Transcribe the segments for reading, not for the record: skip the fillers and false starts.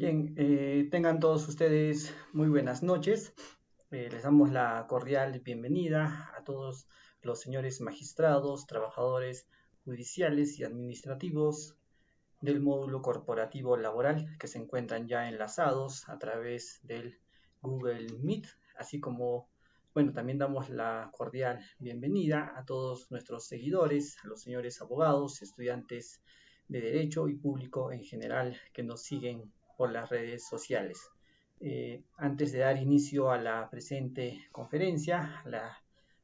Bien, tengan todos ustedes muy buenas noches. Les damos la cordial bienvenida a todos los señores magistrados, trabajadores judiciales y administrativos del módulo corporativo laboral que se encuentran ya enlazados a través del Google Meet, así como, bueno, también damos la cordial bienvenida a todos nuestros seguidores, a los señores abogados, estudiantes de Derecho y público en general que nos siguen por las redes sociales. Antes de dar inicio a la presente conferencia, a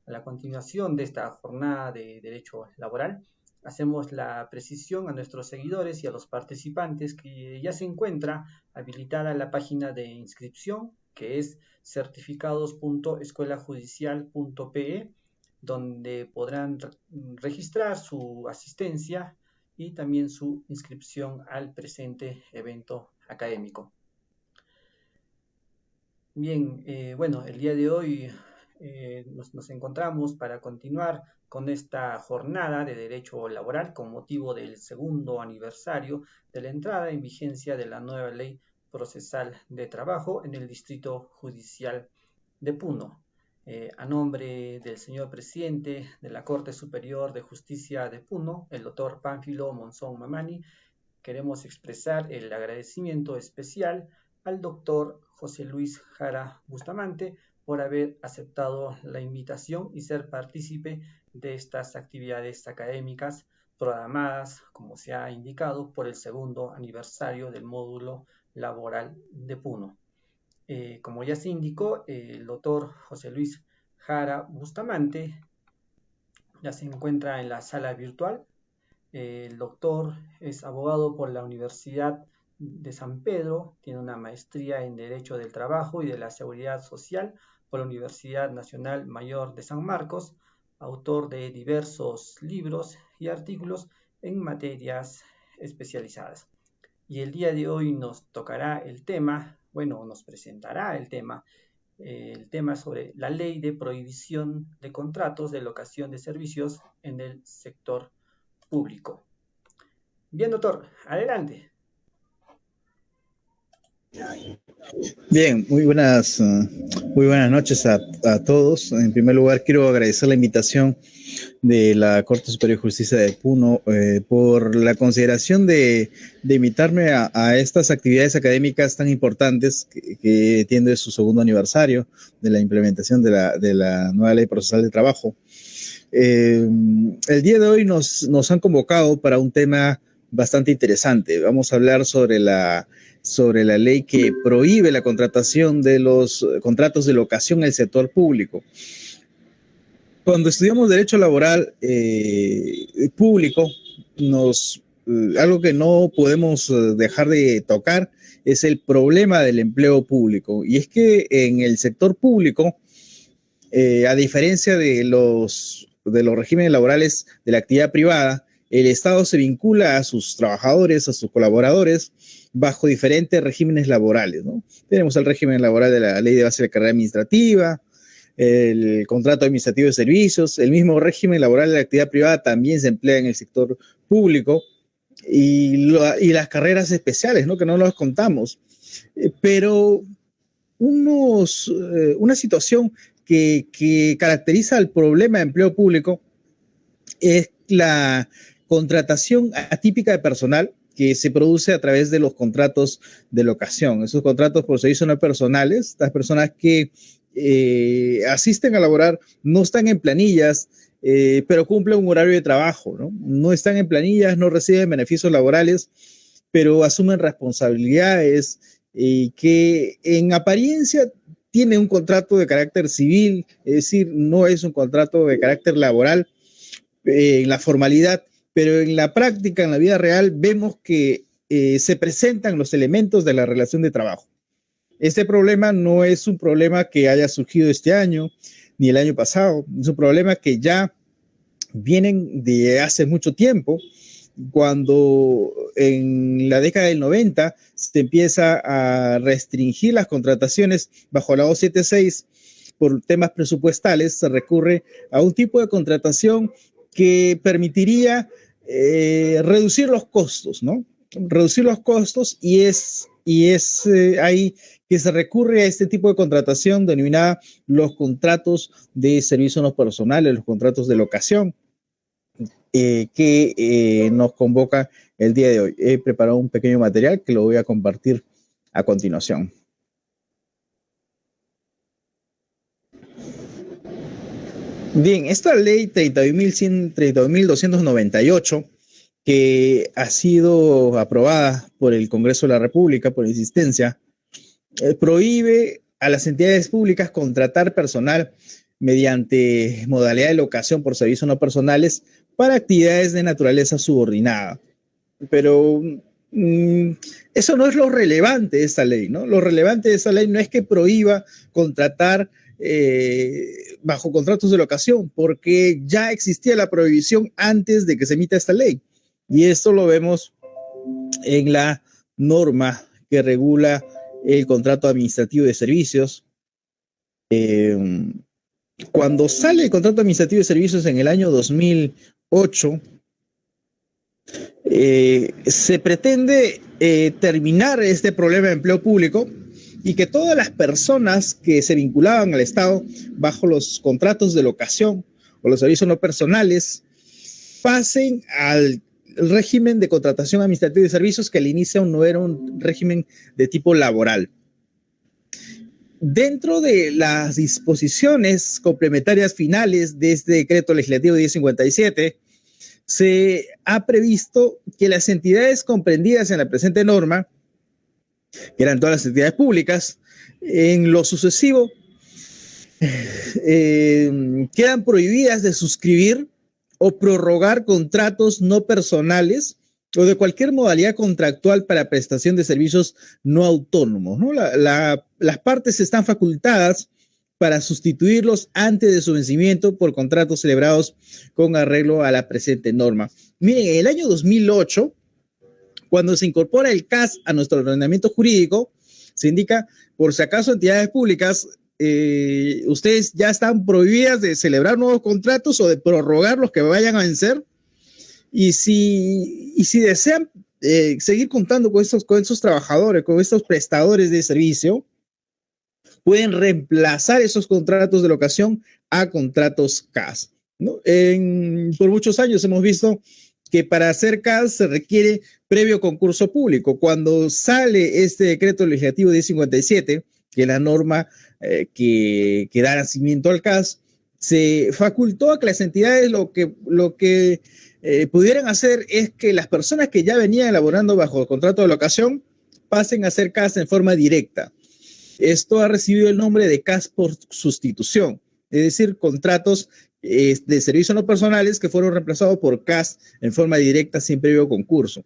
la continuación de esta jornada de Derecho Laboral, hacemos la precisión a nuestros seguidores y a los participantes que ya se encuentra habilitada la página de inscripción, que es certificados.escuelajudicial.pe, donde podrán registrar su asistencia y también su inscripción al presente evento académico. Bien, bueno, el día de hoy nos encontramos para continuar con esta jornada de derecho laboral con motivo del segundo aniversario de la entrada en vigencia de la nueva ley procesal de trabajo en el Distrito Judicial de Puno. A nombre del señor presidente de la Corte Superior de Justicia de Puno, el doctor Pánfilo Monzón Mamani, queremos expresar el agradecimiento especial al doctor José Luis Jara Bustamante por haber aceptado la invitación y ser partícipe de estas actividades académicas programadas, como se ha indicado, por el segundo aniversario del módulo laboral de Puno. Como ya se indicó, el doctor José Luis Jara Bustamante ya se encuentra en la sala virtual. El doctor es abogado por la Universidad de San Pedro, tiene una maestría en Derecho del Trabajo y de la Seguridad Social por la Universidad Nacional Mayor de San Marcos, autor de diversos libros y artículos en materias especializadas. Y el día de hoy nos tocará el tema, bueno, nos presentará el tema sobre la ley de prohibición de contratos de locación de servicios en el sector público. Bien, doctor, adelante. Bien, muy buenas noches a todos. En primer lugar, quiero agradecer la invitación de la Corte Superior de Justicia de Puno por la consideración de invitarme a estas actividades académicas tan importantes que tiene su segundo aniversario de la implementación de la nueva ley procesal de trabajo. El día de hoy nos han convocado para un tema bastante interesante. Vamos a hablar sobre la ley que prohíbe la contratación de los contratos de locación en el sector público. Cuando estudiamos derecho laboral público, algo que no podemos dejar de tocar es el problema del empleo público. Y es que en el sector público, a diferencia de los regímenes laborales de la actividad privada, el Estado se vincula a sus trabajadores, a sus colaboradores, bajo diferentes regímenes laborales, ¿no? Tenemos el régimen laboral de la Ley de Base de la Carrera Administrativa, el contrato administrativo de servicios, el mismo régimen laboral de la actividad privada también se emplea en el sector público, y las carreras especiales, ¿no? Que no las contamos. Pero una situación que caracteriza el problema de empleo público es la contratación atípica de personal que se produce a través de los contratos de locación. Esos contratos por servicio no personales, estas personas que asisten a laborar no están en planillas, pero cumplen un horario de trabajo, ¿no? No están en planillas, no reciben beneficios laborales, pero asumen responsabilidades que en apariencia tienen un contrato de carácter civil, es decir, no es un contrato de carácter laboral en la formalidad, pero en la práctica, en la vida real, vemos que se presentan los elementos de la relación de trabajo. Este problema no es un problema que haya surgido este año ni el año pasado, es un problema que ya vienen de hace mucho tiempo, cuando en la década del 90 se empieza a restringir las contrataciones bajo la 276 por temas presupuestales, se recurre a un tipo de contratación que permitiría reducir los costos, ¿no? Reducir los costos y y es ahí que se recurre a este tipo de contratación denominada los contratos de servicios no personales, los contratos de locación, que nos convoca el día de hoy. He preparado un pequeño material que lo voy a compartir a continuación. Bien, esta ley 32.298, que ha sido aprobada por el Congreso de la República por insistencia, prohíbe a las entidades públicas contratar personal mediante modalidad de locación por servicios no personales para actividades de naturaleza subordinada. Pero eso no es lo relevante de esta ley, ¿no? Lo relevante de esta ley no es que prohíba contratar bajo contratos de locación, porque ya existía la prohibición antes de que se emita esta ley. Y esto lo vemos en la norma que regula el contrato administrativo de servicios. Cuando sale el contrato administrativo de servicios en el año 2008, se pretende terminar este problema de empleo público y que todas las personas que se vinculaban al Estado bajo los contratos de locación o los servicios no personales pasen al régimen de contratación administrativa de servicios, que al inicio no era un régimen de tipo laboral. Dentro de las disposiciones complementarias finales de este decreto legislativo 1057, se ha previsto que las entidades comprendidas en la presente norma, que eran todas las entidades públicas, en lo sucesivo quedan prohibidas de suscribir o prorrogar contratos no personales o de cualquier modalidad contractual para prestación de servicios no autónomos, ¿no? Las partes están facultadas para sustituirlos antes de su vencimiento por contratos celebrados con arreglo a la presente norma. Miren, en el año 2008, cuando se incorpora el CAS a nuestro ordenamiento jurídico, se indica, por si acaso, entidades públicas, ustedes ya están prohibidas de celebrar nuevos contratos o de prorrogar los que vayan a vencer. Y si desean seguir contando con estos trabajadores, con estos prestadores de servicio, pueden reemplazar esos contratos de locación a contratos CAS, ¿no? Por muchos años hemos visto que para hacer CAS se requiere previo concurso público. Cuando sale este decreto legislativo 1057, que es la norma que da nacimiento al CAS, se facultó a que las entidades lo que pudieran hacer es que las personas que ya venían elaborando bajo contrato de locación pasen a hacer CAS en forma directa. Esto ha recibido el nombre de CAS por sustitución, es decir, contratos de servicios no personales que fueron reemplazados por CAS en forma directa sin previo concurso.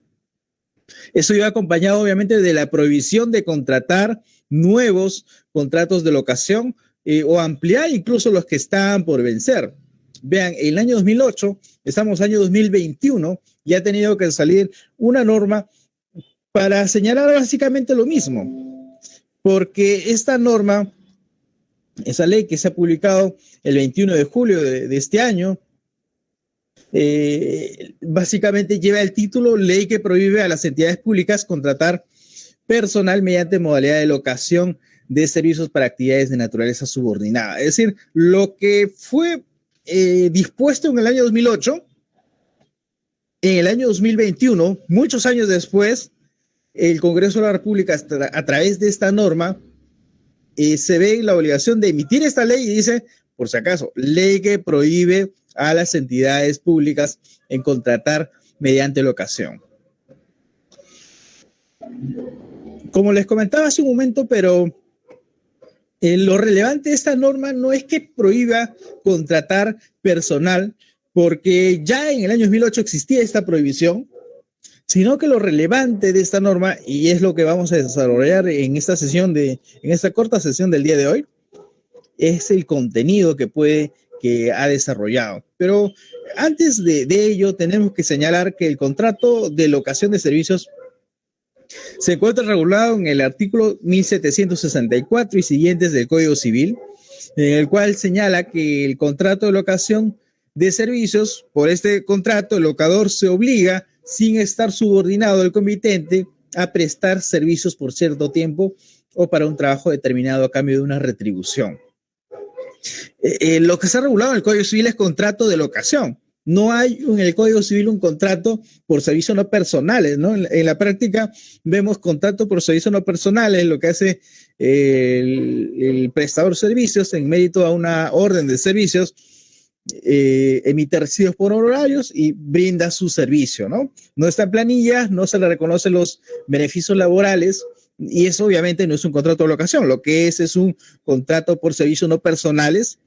Eso iba acompañado obviamente de la prohibición de contratar nuevos contratos de locación o ampliar incluso los que estaban por vencer. Vean, en el año 2008, estamos en el año 2021, y ha tenido que salir una norma para señalar básicamente lo mismo, porque esta norma, esa ley que se ha publicado el 21 de julio de este año, básicamente lleva el título Ley que prohíbe a las entidades públicas contratar personal mediante modalidad de locación de servicios para actividades de naturaleza subordinada. Es decir, lo que fue dispuesto en el año 2008, en el año 2021, muchos años después, el Congreso de la República, a través de esta norma, se ve en la obligación de emitir esta ley y dice, por si acaso, ley que prohíbe a las entidades públicas en contratar mediante locación. Como les comentaba hace un momento, pero lo relevante de esta norma no es que prohíba contratar personal, porque ya en el año 2008 existía esta prohibición, sino que lo relevante de esta norma, y es lo que vamos a desarrollar en esta sesión en esta corta sesión del día de hoy, es el contenido que ha desarrollado. Pero antes de ello, tenemos que señalar que el contrato de locación de servicios se encuentra regulado en el artículo 1764 y siguientes del Código Civil, en el cual señala que el contrato de locación de servicios, por este contrato, el locador se obliga, sin estar subordinado al comitente, a prestar servicios por cierto tiempo o para un trabajo determinado a cambio de una retribución. Lo que se ha regulado en el Código Civil es contrato de locación. No hay en el Código Civil un contrato por servicios no personales, ¿no? En la práctica vemos contrato por servicios no personales, lo que hace el prestador de servicios en mérito a una orden de servicios, emite recibos por honorarios y brinda su servicio, ¿no? No está en planillas, no se le reconocen los beneficios laborales y eso obviamente no es un contrato de locación, lo que es un contrato por servicios no personales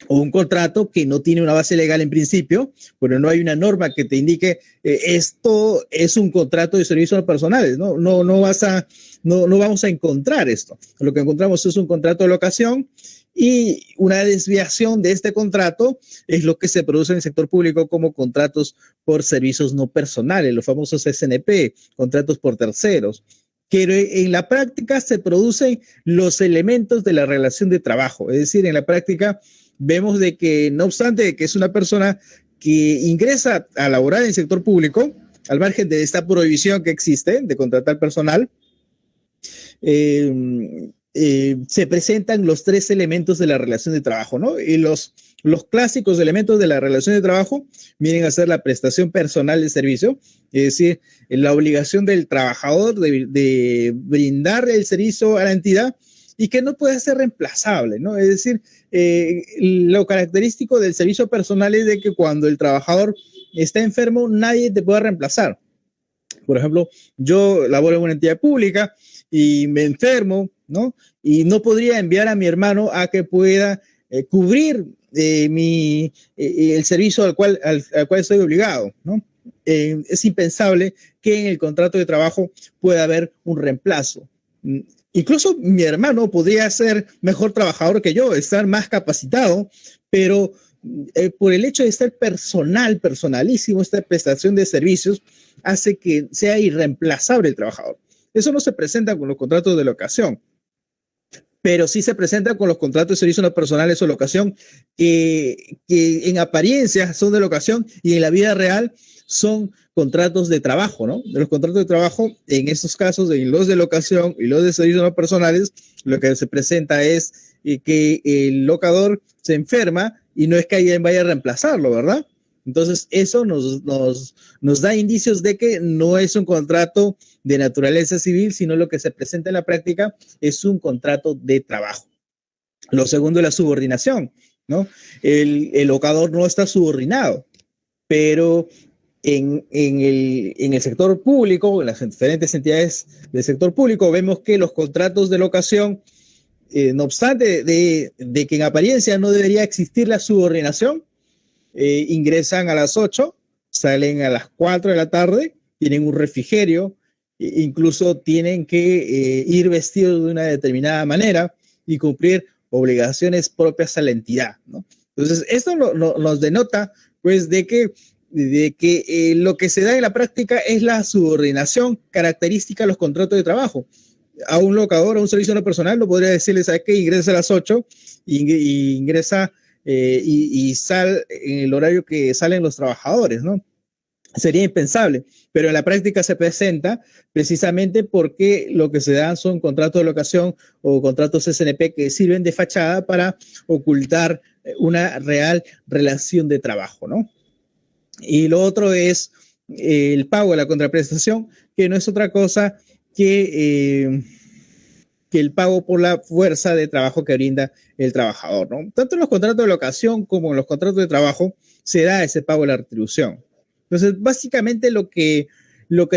o un contrato que no tiene una base legal en principio, pero no hay una norma que te indique esto es un contrato de servicios personales, ¿no? No vamos a encontrar esto. Lo que encontramos es un contrato de locación y una desviación de este contrato es lo que se produce en el sector público como contratos por servicios no personales, los famosos SNP, contratos por terceros, que en la práctica se producen los elementos de la relación de trabajo, es decir, en la práctica vemos de que, no obstante que es una persona que ingresa a laborar en el sector público, al margen de esta prohibición que existe de contratar personal, se presentan los tres elementos de la relación de trabajo, ¿no? Y los clásicos elementos de la relación de trabajo vienen a ser la prestación personal de servicio, es decir, la obligación del trabajador de brindar el servicio a la entidad y que no puede ser reemplazable, ¿no? Es decir, lo característico del servicio personal es de que cuando el trabajador está enfermo, nadie te puede reemplazar. Por ejemplo, yo laboro en una entidad pública y me enfermo, ¿no? Y no podría enviar a mi hermano a que pueda cubrir el servicio al cual estoy obligado, ¿no? Es impensable que en el contrato de trabajo pueda haber un reemplazo. Incluso mi hermano podría ser mejor trabajador que yo, estar más capacitado, pero por el hecho de estar personalísimo, esta prestación de servicios hace que sea irreemplazable el trabajador. Eso no se presenta con los contratos de locación, pero sí se presenta con los contratos de servicios no personales o locación que en apariencia son de locación y en la vida real son contratos de trabajo, ¿no? De los contratos de trabajo, en estos casos, en los de locación y los de servicios no personales, lo que se presenta es que el locador se enferma y no es que alguien vaya a reemplazarlo, ¿verdad? Entonces, eso nos da indicios de que no es un contrato de naturaleza civil, sino lo que se presenta en la práctica es un contrato de trabajo. Lo segundo es la subordinación, ¿no? El locador no está subordinado, pero en el sector público, en las diferentes entidades del sector público, vemos que los contratos de locación, no obstante de que en apariencia no debería existir la subordinación, ingresan a las 8, salen a las 4 de la tarde, tienen un refrigerio, incluso tienen que ir vestidos de una determinada manera y cumplir obligaciones propias a la entidad, ¿no? Entonces, esto nos denota, pues, de que lo que se da en la práctica es la subordinación característica de los contratos de trabajo. A un locador, a un servicio no personal, lo podría decirle, ¿sabes qué? Ingresa a las 8 y ingresa y sale en el horario que salen los trabajadores, ¿no? Sería impensable, pero en la práctica se presenta precisamente porque lo que se dan son contratos de locación o contratos SNP que sirven de fachada para ocultar una real relación de trabajo, ¿no? Y lo otro es el pago de la contraprestación, que no es otra cosa que el pago por la fuerza de trabajo que brinda el trabajador, ¿no? Tanto en los contratos de locación como en los contratos de trabajo se da ese pago de la retribución. Entonces, básicamente lo que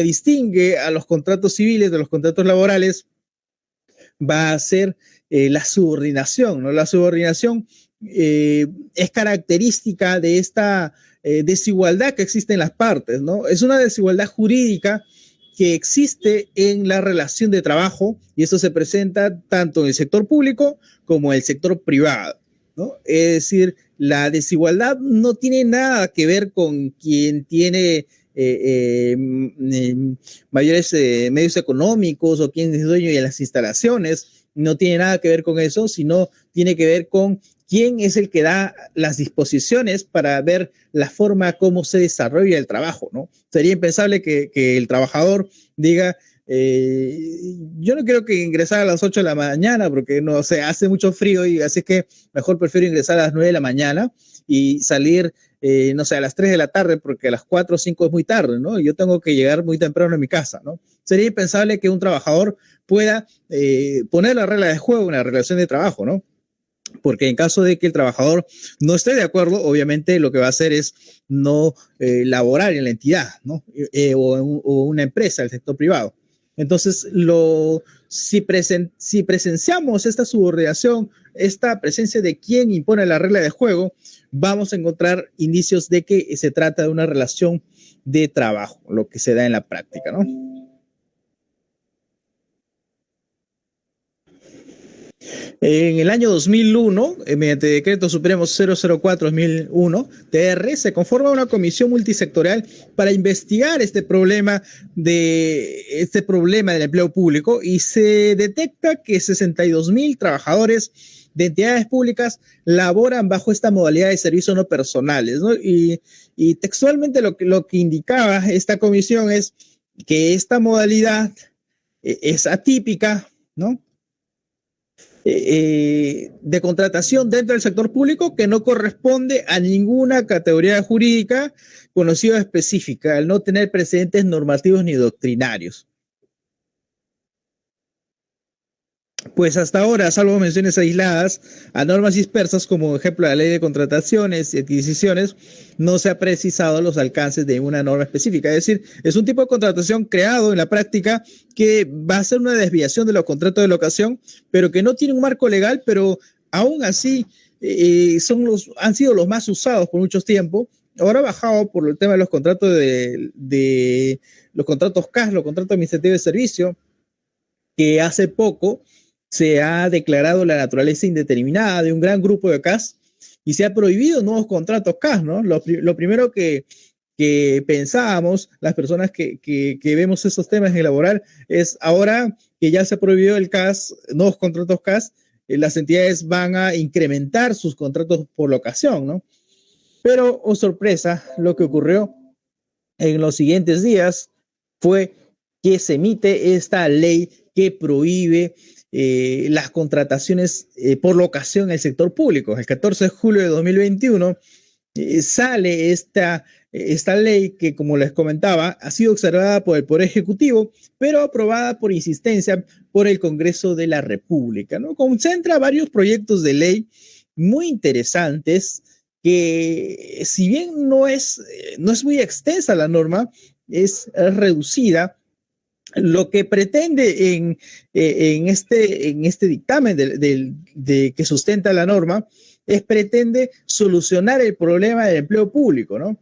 distingue a los contratos civiles de los contratos laborales va a ser la subordinación, ¿no? La subordinación es característica de esta desigualdad que existe en las partes, ¿no? Es una desigualdad jurídica que existe en la relación de trabajo y eso se presenta tanto en el sector público como en el sector privado, ¿no? Es decir, la desigualdad no tiene nada que ver con quien tiene mayores medios económicos o quien es dueño de las instalaciones, no tiene nada que ver con eso, sino tiene que ver con quién es el que da las disposiciones para ver la forma como se desarrolla el trabajo, ¿no? Sería impensable que el trabajador diga, Yo no quiero que ingresar a las 8 de la mañana porque no sé, hace mucho frío y así que mejor prefiero ingresar a las 9 de la mañana y salir, no sé, a las 3 de la tarde porque a las 4 o 5 es muy tarde, ¿no? Yo tengo que llegar muy temprano a mi casa, ¿no? Sería impensable que un trabajador pueda poner la regla de juego en la relación de trabajo, ¿no? Porque en caso de que el trabajador no esté de acuerdo, obviamente lo que va a hacer es no laborar en la entidad, ¿no? O una empresa del sector privado. Entonces, si presenciamos esta subordinación, esta presencia de quien impone la regla de juego, vamos a encontrar indicios de que se trata de una relación de trabajo, lo que se da en la práctica, ¿no? En el año 2001, mediante Decreto Supremo 004-2001, TR, se conforma una comisión multisectorial para investigar este problema del empleo público y se detecta que 62,000 trabajadores de entidades públicas laboran bajo esta modalidad de servicios no personales, ¿no? Y textualmente lo que indicaba esta comisión es que esta modalidad es atípica, ¿no? De contratación dentro del sector público que no corresponde a ninguna categoría jurídica conocida específica, al no tener precedentes normativos ni doctrinarios. Pues hasta ahora, salvo menciones aisladas a normas dispersas, como ejemplo la ley de contrataciones y adquisiciones, no se ha precisado los alcances de una norma específica. Es decir, es un tipo de contratación creado en la práctica que va a ser una desviación de los contratos de locación, pero que no tiene un marco legal, pero aún así han sido los más usados por mucho tiempo. Ahora ha bajado por el tema de los contratos de los contratos CAS, los contratos administrativos de servicio, que hace poco se ha declarado la naturaleza indeterminada de un gran grupo de CAS y se ha prohibido nuevos contratos CAS, ¿no? Lo primero que pensábamos, las personas que vemos esos temas en el laboral, es ahora que ya se ha prohibido el CAS, nuevos contratos CAS, las entidades van a incrementar sus contratos por locación, ¿no? Pero, oh sorpresa, lo que ocurrió en los siguientes días fue que se emite esta ley que prohíbe las contrataciones por locación en el sector público. El 14 de julio de 2021 sale esta ley que, como les comentaba, ha sido observada por el Poder Ejecutivo, pero aprobada por insistencia por el Congreso de la República, ¿no? Concentra varios proyectos de ley muy interesantes que, si bien no es muy extensa la norma, es reducida. Lo que pretende en este dictamen que sustenta la norma pretende solucionar el problema del empleo público, ¿no?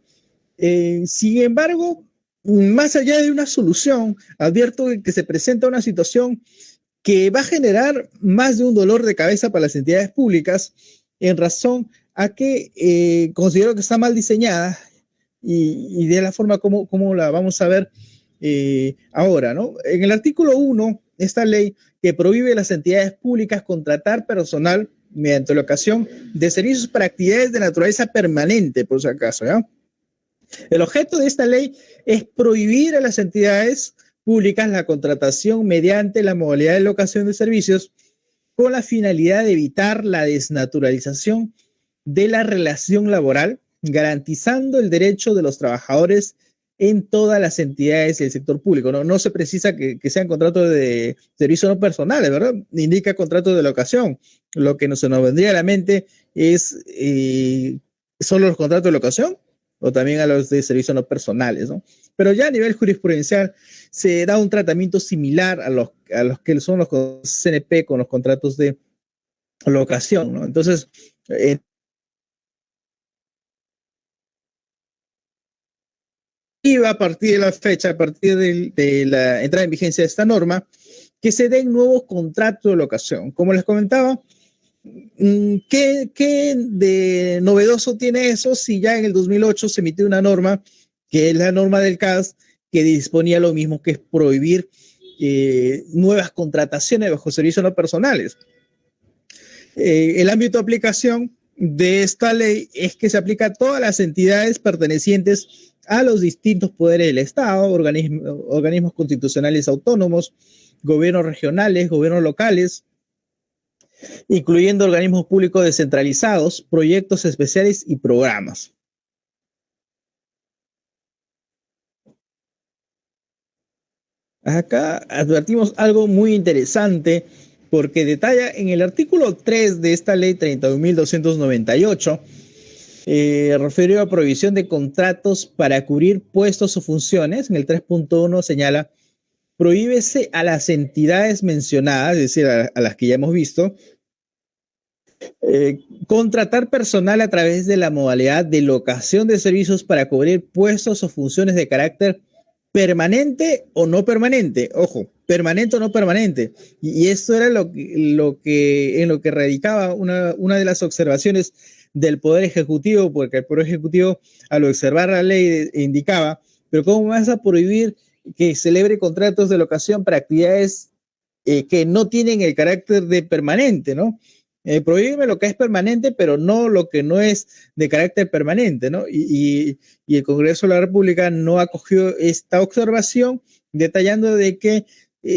Sin embargo, más allá de una solución, advierto que se presenta una situación que va a generar más de un dolor de cabeza para las entidades públicas en razón a que considero que está mal diseñada y de la forma como la vamos a ver ahora, ¿no? En el artículo 1, esta ley que prohíbe a las entidades públicas contratar personal mediante locación de servicios para actividades de naturaleza permanente, por si acaso, ¿ya? El objeto de esta ley es prohibir a las entidades públicas la contratación mediante la modalidad de locación de servicios con la finalidad de evitar la desnaturalización de la relación laboral, garantizando el derecho de los trabajadores en todas las entidades del sector público. No se precisa que sean contratos de servicios no personales, ¿verdad? Indica contratos de locación. Lo que se nos vendría a la mente es solo los contratos de locación o también a los de servicios no personales, ¿no? Pero ya a nivel jurisprudencial se da un tratamiento similar a los que son los CNP con los contratos de locación, ¿no? Entonces, a partir de la fecha, a partir de la entrada en vigencia de esta norma, que se den nuevos contratos de locación. Como les comentaba, ¿qué de novedoso tiene eso si ya en el 2008 se emitió una norma, que es la norma del CAS, que disponía lo mismo, que es prohibir nuevas contrataciones bajo servicios no personales? El ámbito de aplicación de esta ley es que se aplica a todas las entidades pertenecientes a los distintos poderes del Estado, organismos constitucionales autónomos, gobiernos regionales, gobiernos locales, incluyendo organismos públicos descentralizados, proyectos especiales y programas. Acá advertimos algo muy interesante porque detalla en el artículo 3 de esta ley 31.298, referido a provisión de contratos para cubrir puestos o funciones. En el 3.1 señala: prohíbese a las entidades mencionadas, es decir, a las que ya hemos visto, contratar personal a través de la modalidad de locación de servicios para cubrir puestos o funciones de carácter permanente o no permanente. Ojo, permanente o no permanente. Y esto era en lo que radicaba una de las observaciones del Poder Ejecutivo, porque el Poder Ejecutivo, al observar la ley, indicaba: pero ¿cómo vas a prohibir que celebre contratos de locación para actividades que no tienen el carácter de permanente, ¿no? Prohíbeme lo que es permanente, pero no lo que no es de carácter permanente, ¿no? Y el Congreso de la República no acogió esta observación, detallando de que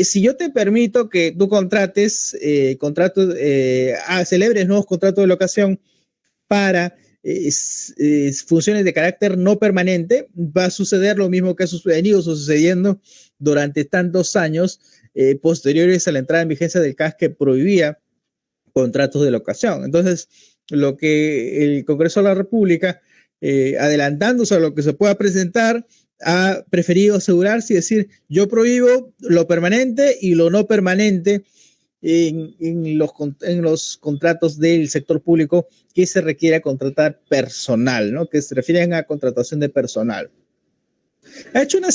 si yo te permito que tú celebres nuevos contratos de locación para funciones de carácter no permanente, va a suceder lo mismo que ha venido sucediendo durante tantos años posteriores a la entrada en vigencia del CAS, que prohibía contratos de locación. Entonces, lo que el Congreso de la República, adelantándose a lo que se pueda presentar, ha preferido asegurarse y decir: yo prohíbo lo permanente y lo no permanente en los contratos del sector público que se requiera contratar personal, ¿no? Que se refieren a contratación de personal. Ha hecho una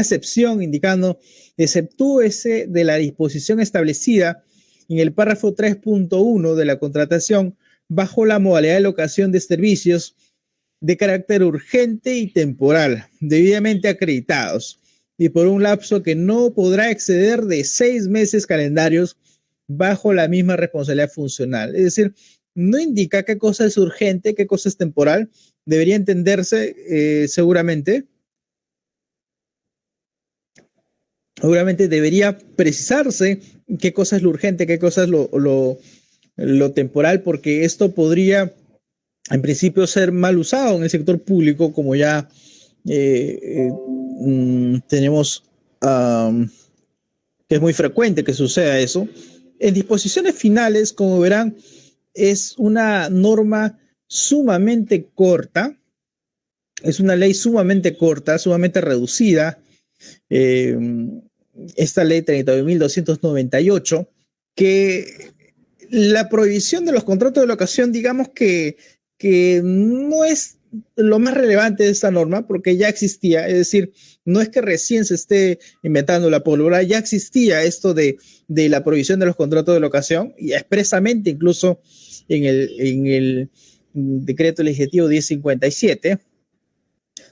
excepción indicando: exceptúese de la disposición establecida en el párrafo 3.1 de la contratación bajo la modalidad de locación de servicios de carácter urgente y temporal, debidamente acreditados, y por un lapso que no podrá exceder de 6 meses calendarios bajo la misma responsabilidad funcional. Es decir, no indica qué cosa es urgente, qué cosa es temporal. Debería entenderse seguramente debería precisarse qué cosa es lo urgente, qué cosa es lo temporal, porque esto podría, en principio, ser mal usado en el sector público, como ya tenemos, que es muy frecuente que suceda eso. En disposiciones finales, como verán, es una norma sumamente corta, es una ley sumamente corta, sumamente reducida. Esta ley 31.298, que la prohibición de los contratos de locación, digamos que no es lo más relevante de esta norma, porque ya existía. Es decir, no es que recién se esté inventando la pólvora, ya existía esto de la prohibición de los contratos de locación, y expresamente incluso en el decreto legislativo 1057.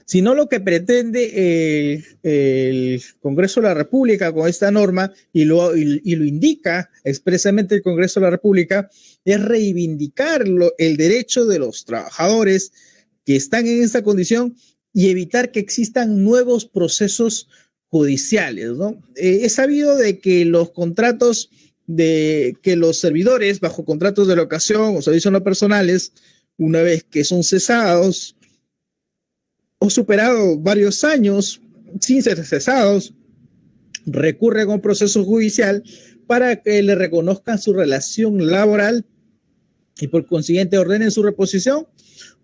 Sino lo que pretende el Congreso de la República con esta norma, y lo indica expresamente el Congreso de la República, es reivindicar el derecho de los trabajadores que están en esta condición y evitar que existan nuevos procesos judiciales, ¿no? Es sabido de que los contratos que los servidores bajo contratos de locación o servicios no personales, una vez que son cesados o superado varios años sin ser cesados, recurren a un proceso judicial para que le reconozcan su relación laboral y por consiguiente ordenen su reposición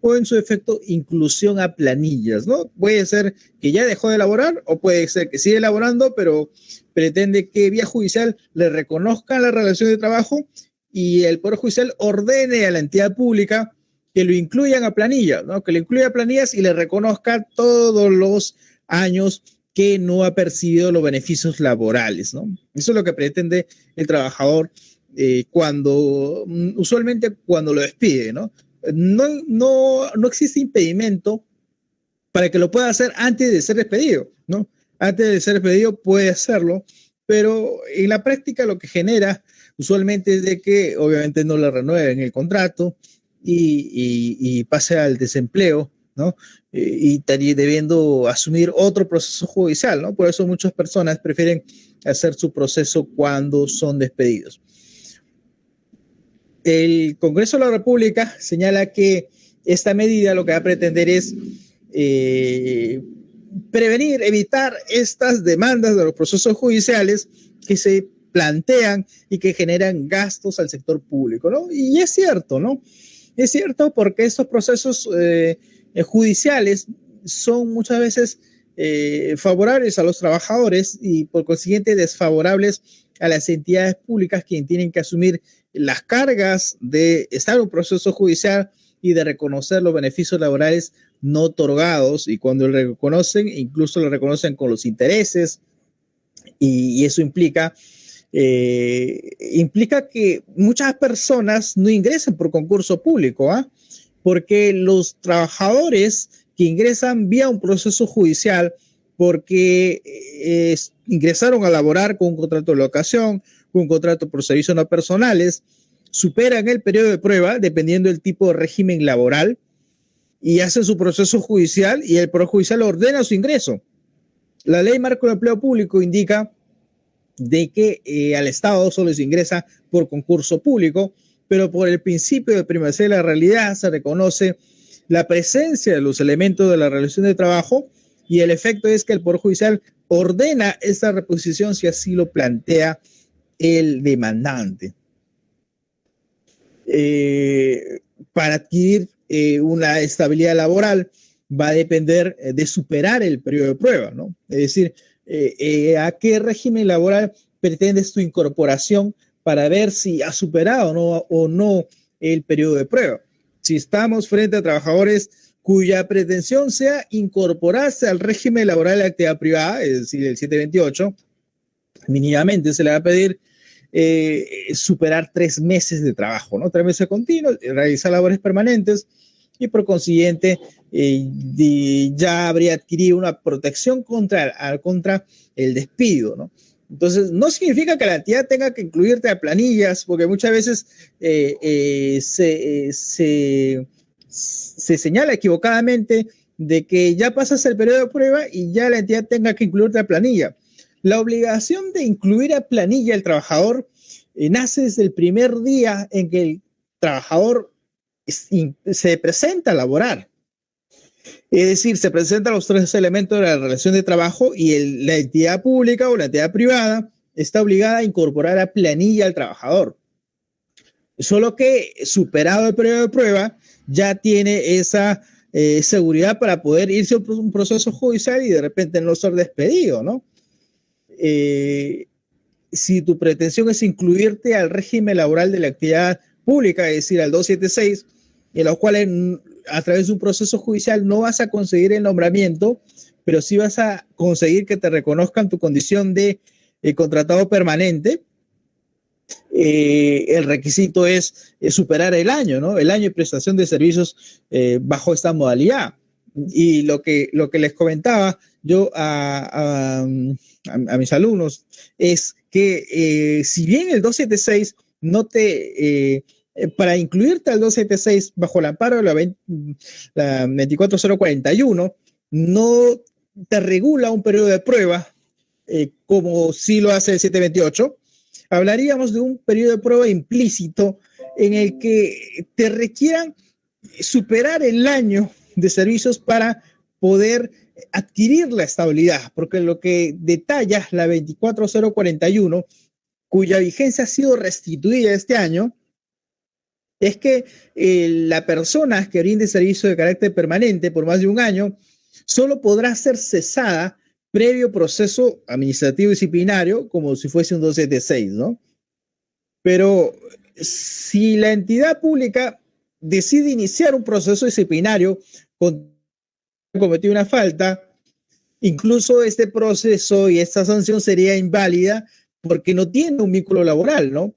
o, en su efecto, inclusión a planillas, ¿no? Puede ser que ya dejó de laborar o puede ser que sigue laborando, pero pretende que vía judicial le reconozcan la relación de trabajo y el Poder Judicial ordene a la entidad pública que lo incluyan a planillas, ¿no? Que le incluya a planillas y le reconozca todos los años que no ha percibido los beneficios laborales, ¿no? Eso es lo que pretende el trabajador usualmente cuando lo despide, ¿no? No existe impedimento para que lo pueda hacer antes de ser despedido, ¿no? Antes de ser despedido puede hacerlo, pero en la práctica lo que genera usualmente es de que obviamente no le renueven el contrato y pase al desempleo, ¿no? Y estaría debiendo asumir otro proceso judicial, ¿no? Por eso muchas personas prefieren hacer su proceso cuando son despedidos. El Congreso de la República señala que esta medida lo que va a pretender es prevenir, evitar estas demandas de los procesos judiciales que se plantean y que generan gastos al sector público, ¿no? Y es cierto, ¿no? Es cierto porque estos procesos judiciales son muchas veces favorables a los trabajadores y por consiguiente desfavorables a las entidades públicas quienes tienen que asumir las cargas de estar en un proceso judicial y de reconocer los beneficios laborales no otorgados, y cuando lo reconocen, incluso lo reconocen con los intereses, y eso implica que muchas personas no ingresen por concurso público, porque los trabajadores que ingresan vía un proceso judicial porque ingresaron a laborar con un contrato de locación, con un contrato por servicios no personales, superan el periodo de prueba dependiendo del tipo de régimen laboral y hacen su proceso judicial y el Poder Judicial ordena su ingreso. La Ley Marco de Empleo Público indica de que al Estado solo se ingresa por concurso público, pero por el principio de primacía de la realidad se reconoce la presencia de los elementos de la relación de trabajo y el efecto es que el Poder Judicial ordena esta reposición si así lo plantea el demandante. Para adquirir una estabilidad laboral va a depender de superar el periodo de prueba, ¿no? Es decir, a qué régimen laboral pretendes tu incorporación para ver si has superado o no el periodo de prueba. Si estamos frente a trabajadores cuya pretensión sea incorporarse al régimen laboral de actividad privada, es decir, el 728, mínimamente se le va a pedir superar 3 meses de trabajo, ¿no? 3 meses continuos, realizar labores permanentes y por consiguiente ya habría adquirido una protección contra el despido, ¿no? Entonces, no significa que la entidad tenga que incluirte a planillas, porque muchas veces se señala equivocadamente de que ya pasas el periodo de prueba y ya la entidad tenga que incluirte a planilla. La obligación de incluir a planilla al trabajador nace desde el primer día en que el trabajador se presenta a laborar. Es decir, se presentan los 3 elementos de la relación de trabajo y la entidad pública o la entidad privada está obligada a incorporar a planilla al trabajador. Solo que superado el periodo de prueba ya tiene esa seguridad para poder irse a un proceso judicial y de repente no ser despedido, ¿no? Si tu pretensión es incluirte al régimen laboral de la actividad pública, es decir, al 276, en los cuales a través de un proceso judicial no vas a conseguir el nombramiento, pero sí vas a conseguir que te reconozcan tu condición de contratado permanente. El requisito es superar el año, ¿no? El año de prestación de servicios bajo esta modalidad. Y lo que les comentaba yo a mis alumnos es que si bien el 276 no te... para incluirte al 276 bajo el amparo de la 24041, no te regula un periodo de prueba como sí lo hace el 728. Hablaríamos de un periodo de prueba implícito en el que te requieran superar el año de servicios para poder adquirir la estabilidad, porque lo que detalla la 24041, cuya vigencia ha sido restituida este año, es que la persona que brinde servicio de carácter permanente por más de un año solo podrá ser cesada previo proceso administrativo disciplinario, como si fuese un 276, ¿no? Pero si la entidad pública decide iniciar un proceso disciplinario con cometido una falta, incluso este proceso y esta sanción sería inválida porque no tiene un vínculo laboral, ¿no?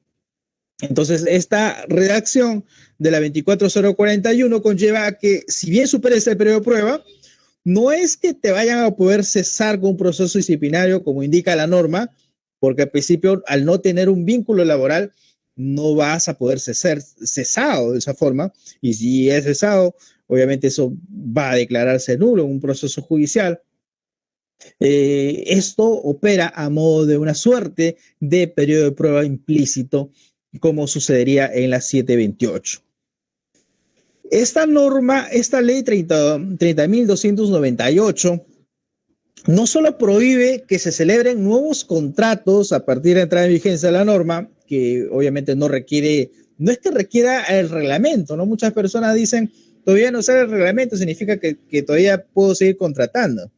Entonces, esta redacción de la 24041 conlleva a que, si bien superes el periodo de prueba, no es que te vayan a poder cesar con un proceso disciplinario, como indica la norma, porque al principio, al no tener un vínculo laboral, no vas a poder ser cesado de esa forma, y si es cesado, obviamente eso va a declararse nulo en un proceso judicial. Esto opera a modo de una suerte de periodo de prueba implícito, como sucedería en la 728. Esta norma, esta ley 30.298, no solo prohíbe que se celebren nuevos contratos a partir de la entrada en vigencia de la norma, que obviamente no es que requiera el reglamento, ¿no? Muchas personas dicen, todavía no sale el reglamento, significa que todavía puedo seguir contratando.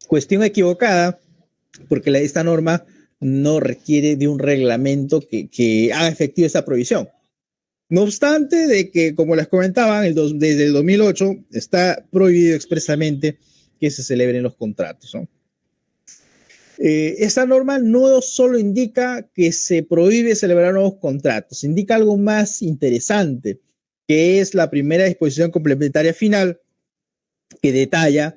Cuestión equivocada, porque esta norma no requiere de un reglamento que haga efectiva esta prohibición. No obstante de que, como les comentaba, desde el 2008 está prohibido expresamente que se celebren los contratos, ¿no? Esta norma no solo indica que se prohíbe celebrar nuevos contratos, indica algo más interesante, que es la primera disposición complementaria final, que detalla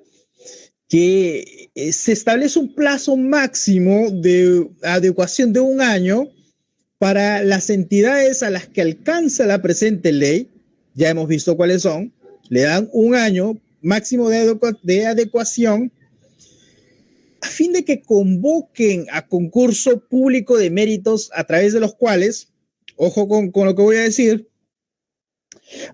que se establece un plazo máximo de adecuación de 1 año para las entidades a las que alcanza la presente ley. Ya hemos visto cuáles son. Le dan 1 año máximo de adecuación a fin de que convoquen a concurso público de méritos, a través de los cuales, ojo con lo que voy a decir,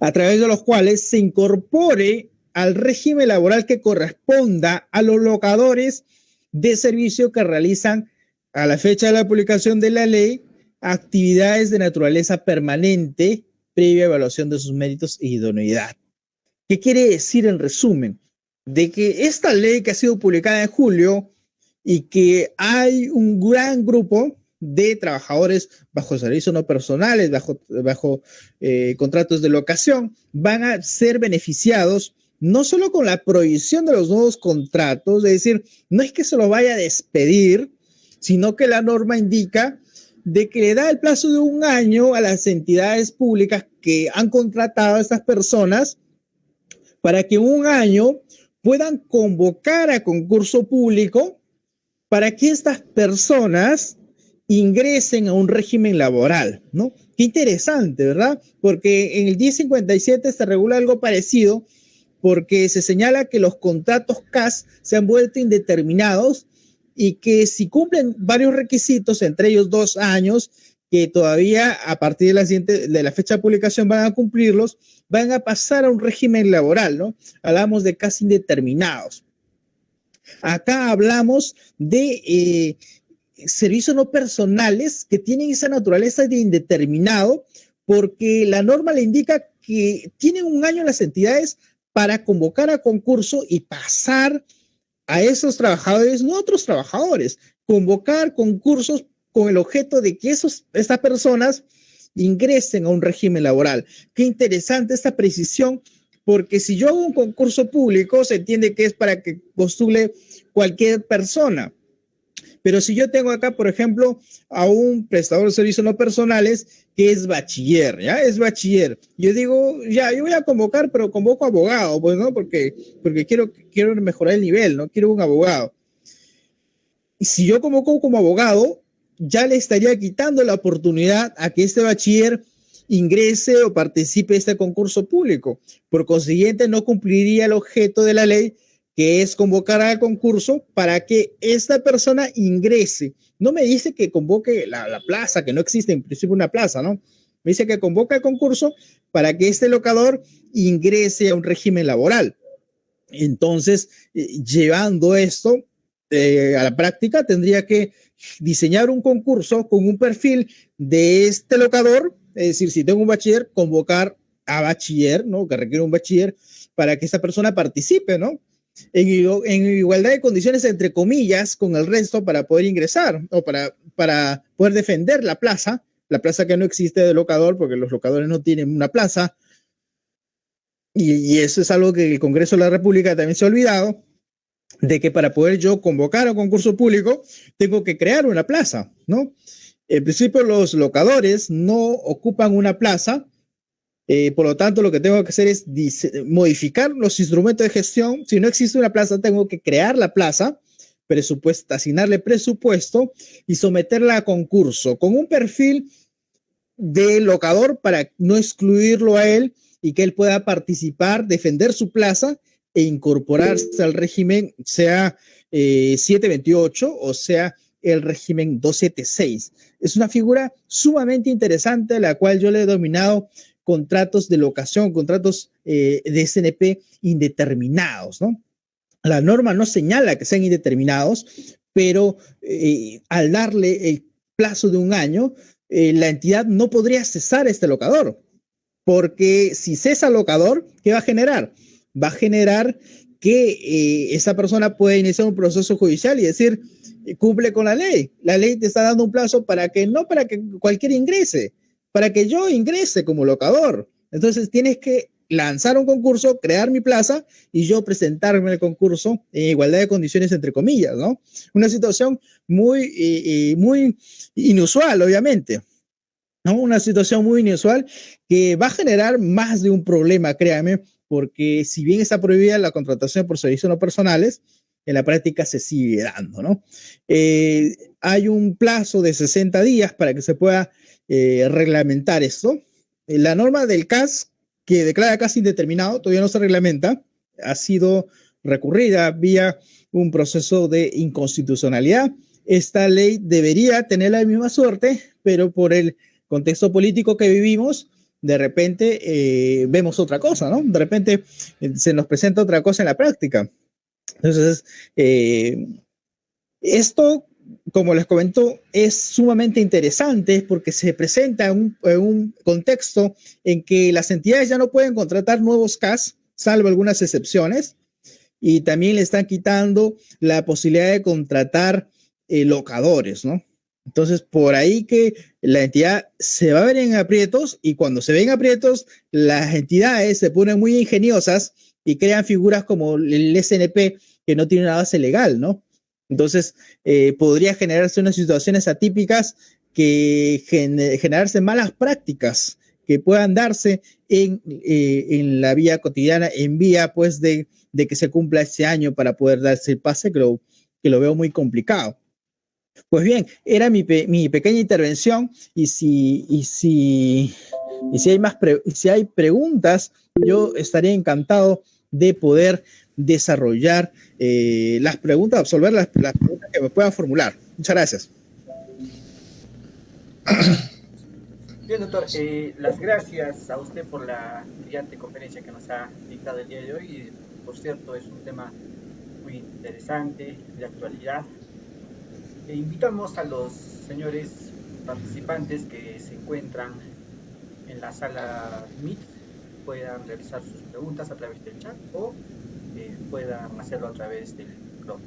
a través de los cuales se incorpore al régimen laboral que corresponda a los locadores de servicio que realizan, a la fecha de la publicación de la ley, actividades de naturaleza permanente previa evaluación de sus méritos e idoneidad. ¿Qué quiere decir en resumen? De que esta ley, que ha sido publicada en julio y que hay un gran grupo de trabajadores bajo servicios no personales, bajo contratos de locación, van a ser beneficiados no solo con la prohibición de los nuevos contratos, es decir, no es que se los vaya a despedir, sino que la norma indica de que le da el plazo de 1 año a las entidades públicas que han contratado a estas personas para que en 1 año puedan convocar a concurso público para que estas personas ingresen a un régimen laboral, ¿no? Qué interesante, ¿verdad? Porque en el 1057 se regula algo parecido, porque se señala que los contratos CAS se han vuelto indeterminados y que si cumplen varios requisitos, entre ellos 2 años, que todavía a partir de la fecha de publicación van a cumplirlos, van a pasar a un régimen laboral, ¿no? Hablamos de casi indeterminados. Acá hablamos de servicios no personales que tienen esa naturaleza de indeterminado, porque la norma le indica que tienen 1 año las entidades para convocar a concurso y pasar a esos trabajadores, no a otros trabajadores, convocar concursos con el objeto de que estas personas ingresen a un régimen laboral. Qué interesante esta precisión, porque si yo hago un concurso público, se entiende que es para que postule cualquier persona. Pero si yo tengo acá, por ejemplo, a un prestador de servicios no personales que es bachiller, ¿ya? Es bachiller. Yo digo, ya, yo voy a convocar, pero convoco abogado, pues, ¿no? Porque quiero mejorar el nivel, ¿no? Quiero un abogado. Y si yo convoco como abogado, ya le estaría quitando la oportunidad a que este bachiller ingrese o participe de este concurso público. Por consiguiente, no cumpliría el objeto de la ley, que es convocar al concurso para que esta persona ingrese. No me dice que convoque la plaza, que no existe en principio una plaza, ¿no? Me dice que convoca el concurso para que este locador ingrese a un régimen laboral. Entonces, llevando esto a la práctica, tendría que diseñar un concurso con un perfil de este locador, es decir, si tengo un bachiller, convocar a bachiller, ¿no? Que requiere un bachiller para que esta persona participe, ¿no? En igualdad de condiciones, entre comillas, con el resto para poder ingresar o para poder defender la plaza que no existe de locador, porque los locadores no tienen una plaza, y eso es algo que el Congreso de la República también se ha olvidado, de que para poder yo convocar a un concurso público tengo que crear una plaza, ¿no? En principio los locadores no ocupan una plaza. Por lo tanto, lo que tengo que hacer es modificar los instrumentos de gestión. Si no existe una plaza, tengo que crear la plaza, asignarle presupuesto y someterla a concurso con un perfil de locador para no excluirlo a él y que él pueda participar, defender su plaza e incorporarse al régimen, sea 728 o sea el régimen 276. Es una figura sumamente interesante, a la cual yo le he denominado contratos de locación, contratos de SNP indeterminados, ¿no? La norma no señala que sean indeterminados, pero al darle el plazo de un año, la entidad no podría cesar este locador, porque si cesa el locador, ¿qué va a generar? Va a generar que esa persona pueda iniciar un proceso judicial y decir, cumple con la ley. La ley te está dando un plazo para que no para que cualquiera ingrese, para que yo ingrese como locador. Entonces tienes que lanzar un concurso, crear mi plaza y yo presentarme al concurso en igualdad de condiciones, entre comillas, ¿no? Una situación muy inusual, obviamente, ¿no? Una situación muy inusual que va a generar más de un problema, créame, porque si bien está prohibida la contratación por servicios no personales, en la práctica se sigue dando, ¿no? Hay un plazo de 60 días para que se pueda reglamentar esto. La norma del CAS, que declara casi indeterminado, todavía no se reglamenta, ha sido recurrida vía un proceso de inconstitucionalidad. Esta ley debería tener la misma suerte, pero por el contexto político que vivimos, de repente vemos otra cosa, ¿no? De repente se nos presenta otra cosa en la práctica. Entonces, esto, como les comento, es sumamente interesante porque se presenta en un contexto en que las entidades ya no pueden contratar nuevos CAS, salvo algunas excepciones, y también le están quitando la posibilidad de contratar locadores, ¿no? Entonces, por ahí que la entidad se va a ver en aprietos, y cuando se ven aprietos, las entidades se ponen muy ingeniosas y crean figuras como el SNP, que no tiene una base legal, ¿no? Entonces, podría generarse unas situaciones atípicas que generarse malas prácticas que puedan darse en la vía cotidiana, en vía, pues, de que se cumpla ese año para poder darse el pase, que lo veo muy complicado. Pues bien, era mi pequeña intervención, y si hay preguntas, yo estaría encantado de poder desarrollar las preguntas, absolver las preguntas que me puedan formular. Muchas gracias. Bien, doctor, las gracias a usted por la brillante conferencia que nos ha dictado el día de hoy. Por cierto, es un tema muy interesante, de actualidad. Invitamos a los señores participantes que se encuentran en la sala Meet, puedan realizar sus preguntas a través del chat o puedan hacerlo a través del blog.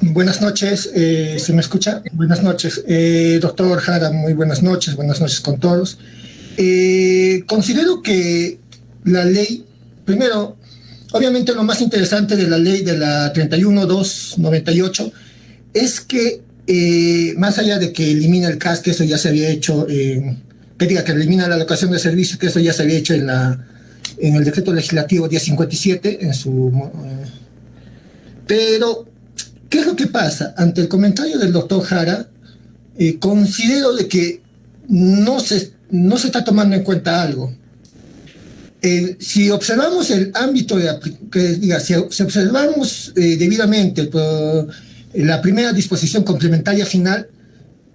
Buenas noches, ¿se me escucha? Buenas noches, doctor Jara, muy buenas noches con todos. Considero que la ley, primero, obviamente lo más interesante de la ley de la 31.298 es que más allá de que elimina el CAS, que eso ya se había hecho, que elimina la alocación de servicios, que eso ya se había hecho en el decreto legislativo 1057, pero ¿qué es lo que pasa? Ante el comentario del doctor Jara, considero de que no se está tomando en cuenta algo. Si observamos el ámbito si observamos debidamente la primera disposición complementaria final,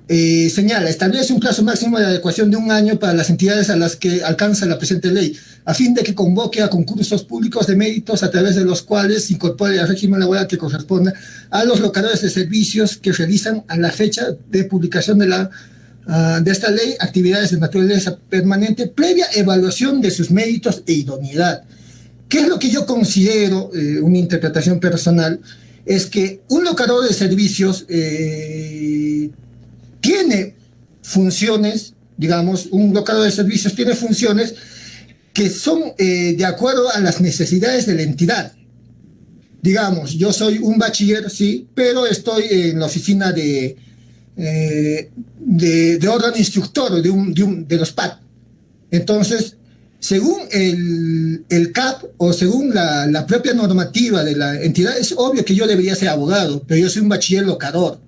señala, establece un plazo máximo de adecuación de 1 año para las entidades a las que alcanza la presente ley, a fin de que convoque a concursos públicos de méritos a través de los cuales se incorpore el régimen laboral que corresponda a los locadores de servicios que realizan a la fecha de publicación de esta ley actividades de naturaleza permanente previa evaluación de sus méritos e idoneidad. ¿Qué es lo que yo considero una interpretación personal? Es que un locador de servicios tiene funciones, digamos, un locador de servicios tiene funciones que son de acuerdo a las necesidades de la entidad. Digamos, yo soy un bachiller, sí, pero estoy en la oficina de órgano instructor de los PAD. Entonces, según el CAP o según la propia normativa de la entidad, es obvio que yo debería ser abogado, pero yo soy un bachiller locador.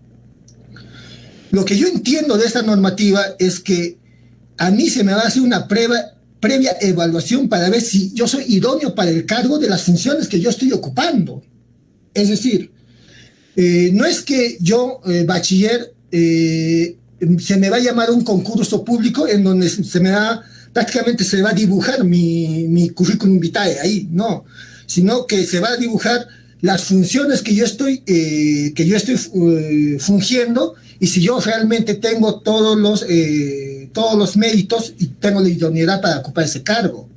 Lo que yo entiendo de esta normativa es que a mí se me va a hacer una previa evaluación para ver si yo soy idóneo para el cargo de las funciones que yo estoy ocupando. Es decir, no es que yo, bachiller, se me va a llamar a un concurso público en donde prácticamente se va a dibujar mi currículum vitae ahí, no, sino que se va a dibujar las funciones que yo estoy fungiendo, y si yo realmente tengo todos los méritos y tengo la idoneidad para ocupar ese cargo.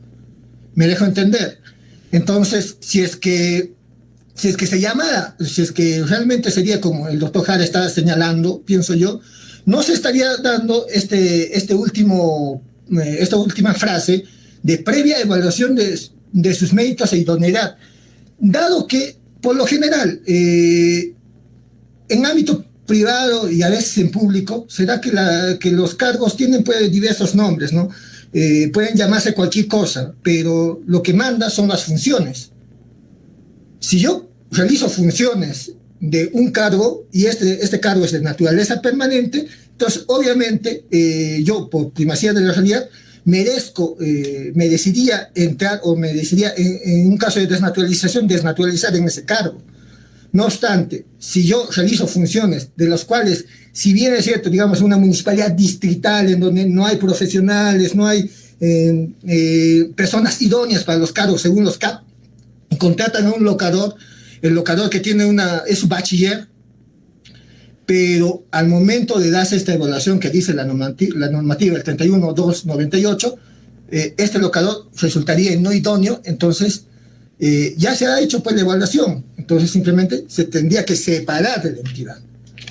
¿Me dejo entender? Entonces, si es que realmente sería como el doctor Jara está señalando, pienso yo, no se estaría dando esta última frase de previa evaluación de sus méritos e idoneidad, dado que, por lo general, en ámbito privado y a veces en público, será que los cargos tienen pues, diversos nombres, ¿no? Pueden llamarse cualquier cosa, pero lo que manda son las funciones. Si yo realizo funciones de un cargo y este cargo es de naturaleza permanente, entonces obviamente yo, por primacía de la realidad, merecería entrar o merecería, en un caso de desnaturalizar en ese cargo. No obstante, si yo realizo funciones de las cuales, si bien es cierto, digamos, una municipalidad distrital en donde no hay profesionales, no hay personas idóneas para los cargos según los CAP, y contratan a un locador, el locador que es bachiller, pero al momento de darse esta evaluación que dice la normativa el 31.298, este locador resultaría no idóneo, entonces ya se ha hecho pues la evaluación, entonces simplemente se tendría que separar de la entidad.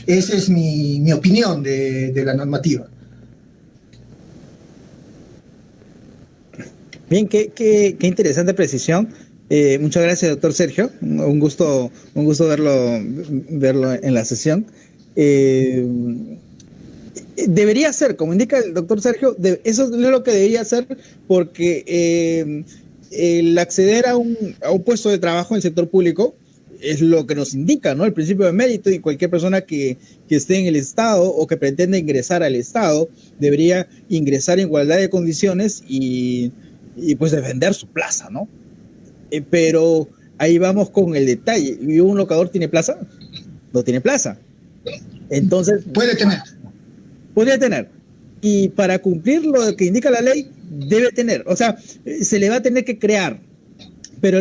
Esa es mi opinión de la normativa. Bien, qué interesante precisión. Muchas gracias, doctor Sergio. Un gusto verlo en la sesión. Debería ser, como indica el doctor Sergio, eso es lo que debería ser, porque el acceder a un puesto de trabajo en el sector público es lo que nos indica, ¿no? El principio de mérito, y cualquier persona que esté en el Estado o que pretenda ingresar al Estado debería ingresar en igualdad de condiciones y pues defender su plaza, ¿no? Pero ahí vamos con el detalle. ¿Y un locador tiene plaza? No tiene plaza. Entonces, podría tener. Y para cumplir lo que indica la ley, debe tener. O sea, se le va a tener que crear. Pero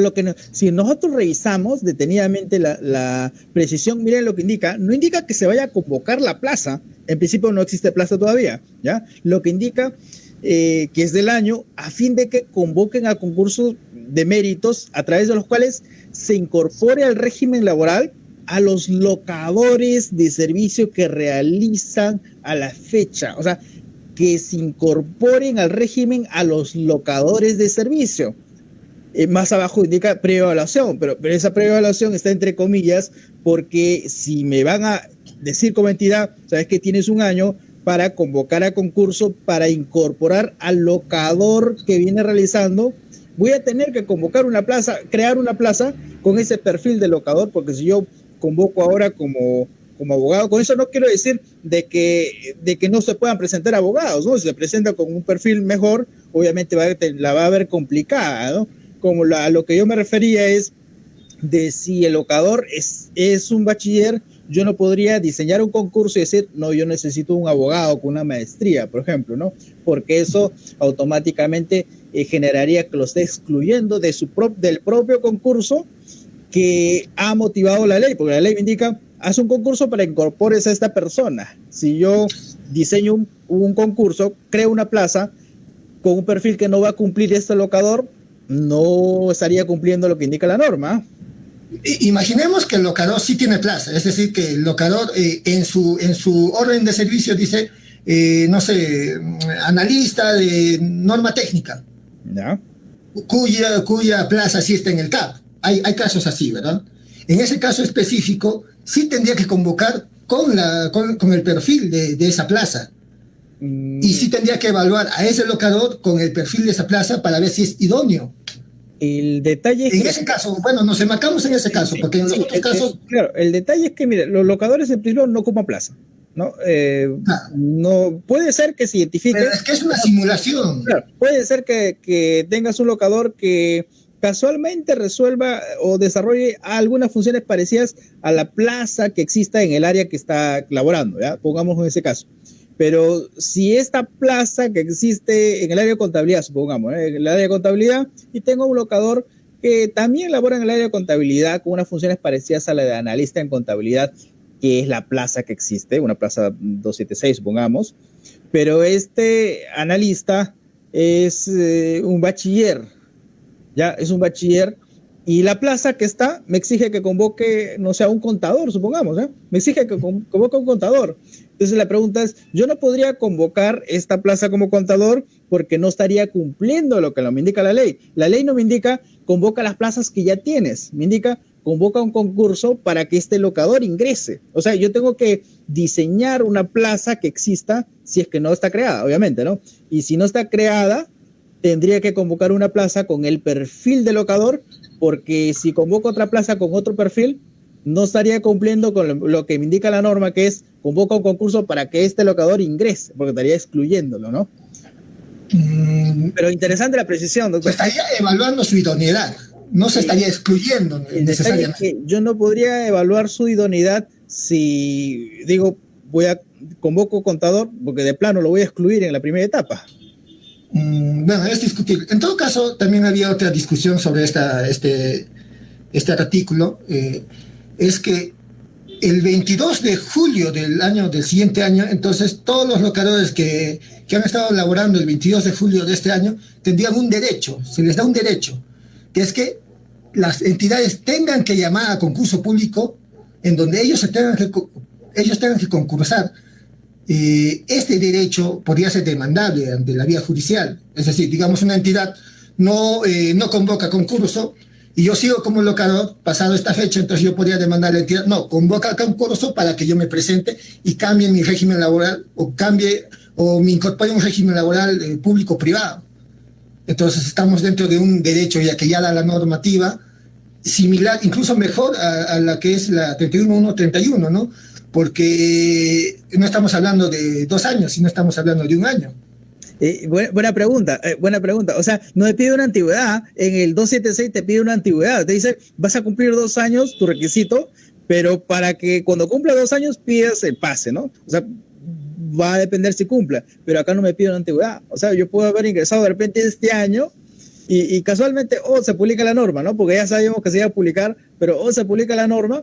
si nosotros revisamos detenidamente la precisión, miren lo que indica. No indica que se vaya a convocar la plaza. En principio no existe plaza todavía, ¿ya? Lo que indica que es del año, a fin de que convoquen a concursos de méritos a través de los cuales se incorpore al régimen laboral a los locadores de servicio que realizan a la fecha. O sea, que se incorporen al régimen a los locadores de servicio. Más abajo indica preevaluación, pero esa preevaluación está entre comillas, porque si me van a decir como entidad, sabes que tienes un año para convocar a concurso para incorporar al locador que viene realizando, voy a tener que convocar una plaza, crear una plaza con ese perfil de locador, porque si yo convoco ahora como abogado, con eso no quiero decir de que no se puedan presentar abogados, ¿no? Si se presenta con un perfil mejor, obviamente la va a ver complicada, ¿no? Como a lo que yo me refería es de si el locador es un bachiller, yo no podría diseñar un concurso y decir, no, yo necesito un abogado con una maestría, por ejemplo, ¿no? Porque eso automáticamente generaría que lo esté excluyendo del propio concurso que ha motivado la ley, porque la ley me indica, haz un concurso para incorpores a esta persona. Si yo diseño un concurso, creo una plaza con un perfil que no va a cumplir este locador, no estaría cumpliendo lo que indica la norma. Imaginemos que el locador sí tiene plaza, es decir, que el locador en su orden de servicio dice, no sé, analista de norma técnica, ¿ya? cuya plaza sí está en el CAP. Hay casos así, ¿verdad? En ese caso específico, sí tendría que convocar con el perfil de esa plaza. Y sí tendría que evaluar a ese locador con el perfil de esa plaza para ver si es idóneo. El detalle es En que... ese caso, bueno, nos enmarcamos en ese caso, porque en los Sí, otros casos... claro, el detalle es que, mire, los locadores en principio no ocupan plaza, ¿no? Ah, No, puede ser que se pero identifique, es que es una simulación. claro, puede ser que tengas un locador que casualmente resuelva o desarrolle algunas funciones parecidas a la plaza que exista en el área que está laborando, ¿ya? Pongamos en ese caso. Pero si esta plaza que existe en el área de contabilidad, supongamos, en el área de contabilidad, y tengo un locador que también labora en el área de contabilidad con unas funciones parecidas a la de analista en contabilidad, que es la plaza que existe, una plaza 276, supongamos, pero este analista es un bachiller, ya es un bachiller, y la plaza que está me exige que convoque, no sé, a un contador, supongamos, ¿eh? Me exige que convoque a un contador. Entonces la pregunta es, yo no podría convocar esta plaza como contador porque no estaría cumpliendo lo que me indica la ley. La ley no me indica convoca las plazas que ya tienes, me indica convoca un concurso para que este locador ingrese. O sea, yo tengo que diseñar una plaza que exista si es que no está creada, obviamente, ¿no? Y si no está creada, tendría que convocar una plaza con el perfil de locador, porque si convoco otra plaza con otro perfil, no estaría cumpliendo con lo que me indica la norma, que es convoca un concurso para que este locador ingrese, porque estaría excluyéndolo, ¿no? Pero interesante la precisión, Se doctor. estaría evaluando su idoneidad, no se estaría excluyendo El detalle es necesariamente. que yo no podría evaluar su idoneidad si digo convoco contador, porque de plano lo voy a excluir en la primera etapa. Bueno, es discutible. En todo caso, también había otra discusión sobre este artículo. Es que el 22 de julio del siguiente año, entonces todos los locadores que han estado laborando el 22 de julio de este año tendrían un derecho, se les da un derecho, que es que las entidades tengan que llamar a concurso público en donde ellos tengan que concursar. Este derecho podría ser demandable ante la vía judicial. Es decir, digamos, una entidad no convoca concurso y yo sigo como locador pasado esta fecha, entonces yo podría demandar a la entidad, no, convoca concurso para que yo me presente y cambie mi régimen laboral o me incorpore un régimen laboral público-privado. Entonces estamos dentro de un derecho ya que ya da la normativa similar, incluso mejor a la que es la 31.131, ¿no? Porque no estamos hablando de 2 años, sino estamos hablando de 1 año. Buena pregunta, buena pregunta. O sea, no te pide una antigüedad, en el 276 te pide una antigüedad, te dice, vas a cumplir 2 años, tu requisito, pero para que cuando cumpla 2 años pidas el pase, ¿no? O sea, va a depender si cumpla, pero acá no me pide una antigüedad. O sea, yo puedo haber ingresado de repente este año y casualmente, se publica la norma, ¿no? Porque ya sabíamos que se iba a publicar, pero se publica la norma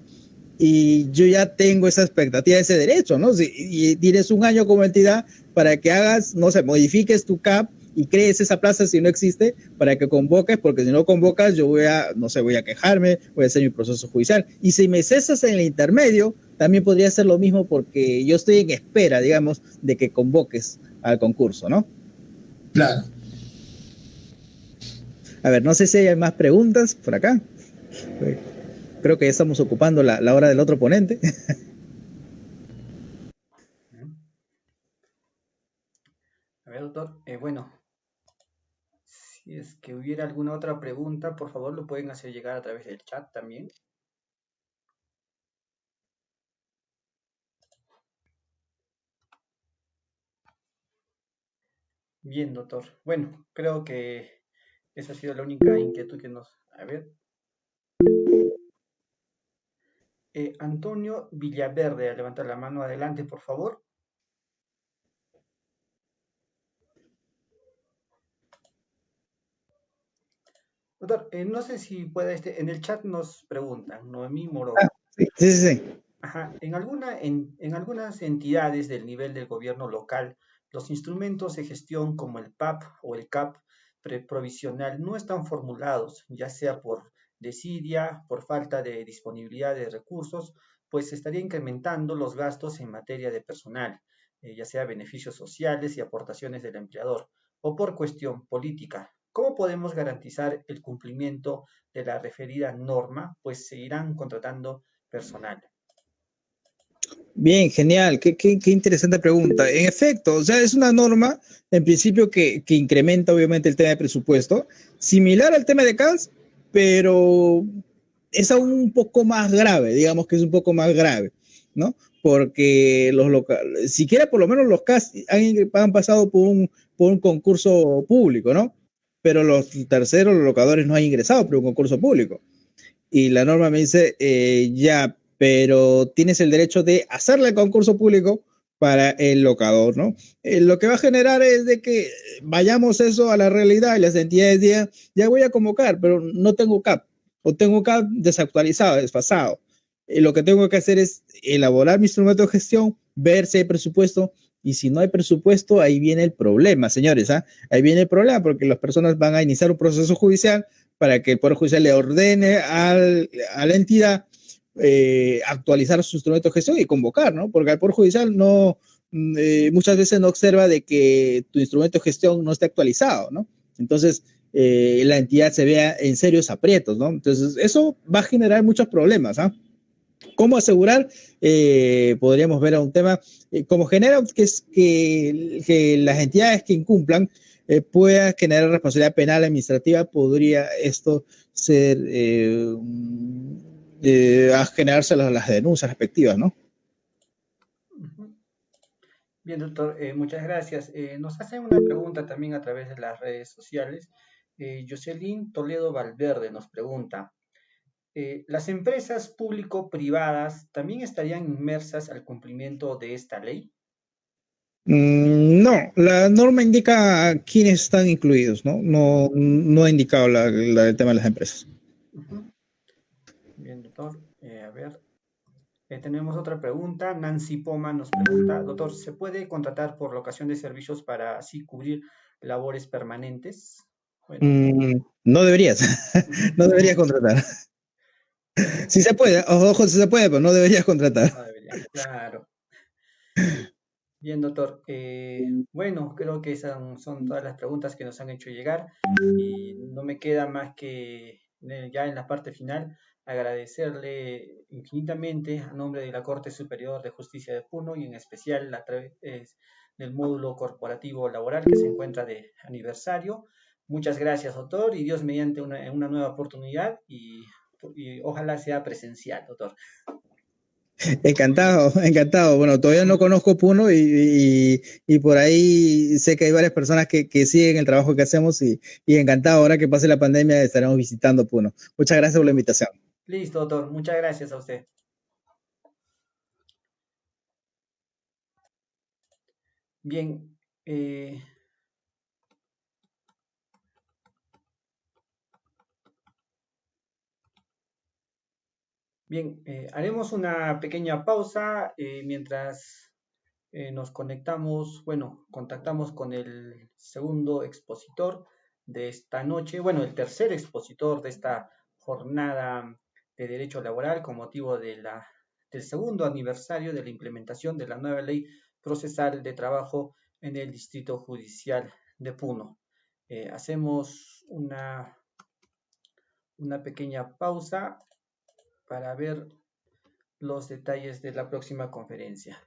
y yo ya tengo esa expectativa, ese derecho, ¿no? Y tienes 1 año como entidad para que hagas, no sé, modifiques tu CAP y crees esa plaza si no existe para que convoques, porque si no convocas yo voy a quejarme, voy a hacer mi proceso judicial. Y si me cesas en el intermedio, también podría hacer lo mismo porque yo estoy en espera, digamos, de que convoques al concurso, ¿no? Claro. A ver, no sé si hay más preguntas por acá. Creo que ya estamos ocupando la hora del otro ponente. A ver, doctor, bueno, si es que hubiera alguna otra pregunta, por favor lo pueden hacer llegar a través del chat también. Bien, doctor. Bueno, creo que esa ha sido la única inquietud que nos... A ver. Antonio Villaverde, a levantar la mano adelante, por favor. Doctor, no sé si puede, en el chat nos preguntan, Noemí Moro. Sí. Ajá, en algunas entidades del nivel del gobierno local, los instrumentos de gestión como el PAP o el CAP provisional no están formulados, ya sea por desidia, por falta de disponibilidad de recursos, pues se estaría incrementando los gastos en materia de personal, ya sea beneficios sociales y aportaciones del empleador, o por cuestión política. ¿Cómo podemos garantizar el cumplimiento de la referida norma? Pues seguirán contratando personal. Bien, genial, qué interesante pregunta. En efecto, o sea, es una norma, en principio, que incrementa obviamente el tema de presupuesto, similar al tema de CAS, pero es aún un poco más grave, digamos que es un poco más grave, ¿no? Porque los locales, siquiera por lo menos los CAS han pasado por un concurso público, ¿no? Pero los terceros, los locadores, no han ingresado por un concurso público. Y la norma me dice, ya, pero tienes el derecho de hacerle el concurso público para el locador, ¿no? Lo que va a generar es de que vayamos eso a la realidad y las entidades digan, ya voy a convocar, pero no tengo CAP, o tengo CAP desactualizado, desfasado. Lo que tengo que hacer es elaborar mi instrumento de gestión, ver si hay presupuesto, y si no hay presupuesto, ahí viene el problema, señores, ¿ah? Ahí viene el problema, porque las personas van a iniciar un proceso judicial para que el Poder Judicial le ordene a la entidad actualizar su instrumento de gestión y convocar, ¿no? Porque el Poder Judicial no, muchas veces no observa de que tu instrumento de gestión no esté actualizado, ¿no? Entonces, la entidad se vea en serios aprietos, ¿no? Entonces, eso va a generar muchos problemas, ¿ah? ¿Cómo asegurar? Podríamos ver a un tema, como genera que las entidades que incumplan pueda generar responsabilidad penal administrativa, podría esto ser a generarse las denuncias respectivas, ¿no? Bien, doctor, muchas gracias. Nos hacen una pregunta también a través de las redes sociales. Jocelyn Toledo Valverde nos pregunta, ¿las empresas público-privadas también estarían inmersas al cumplimiento de esta ley? No, la norma indica quiénes están incluidos, ¿no? No ha indicado el tema de las empresas. Ujú. Bien, doctor. A ver, tenemos otra pregunta. Nancy Poma nos pregunta, doctor, ¿se puede contratar por locación de servicios para así cubrir labores permanentes? Bueno, No deberías, ujú. no deberías contratar. Si se puede, ojo, si se puede, pero no deberías contratar. No debería, claro. Bien, doctor. Bueno, creo que son todas las preguntas que nos han hecho llegar y no me queda más que ya en la parte final agradecerle infinitamente a nombre de la Corte Superior de Justicia de Puno y en especial a través del módulo corporativo laboral que se encuentra de aniversario. Muchas gracias, doctor, y Dios mediante una nueva oportunidad y ojalá sea presencial, doctor. Encantado, encantado. Bueno, todavía no conozco Puno y por ahí sé que hay varias personas que siguen el trabajo que hacemos y encantado. Ahora que pase la pandemia estaremos visitando Puno. Muchas gracias por la invitación. Listo, doctor. Muchas gracias a usted. Bien, bien, haremos una pequeña pausa mientras nos conectamos, bueno, contactamos con el segundo expositor de esta noche, bueno, el tercer expositor de esta jornada de derecho laboral con motivo del segundo aniversario de la implementación de la nueva ley procesal de trabajo en el Distrito Judicial de Puno. Hacemos una pequeña pausa para ver los detalles de la próxima conferencia.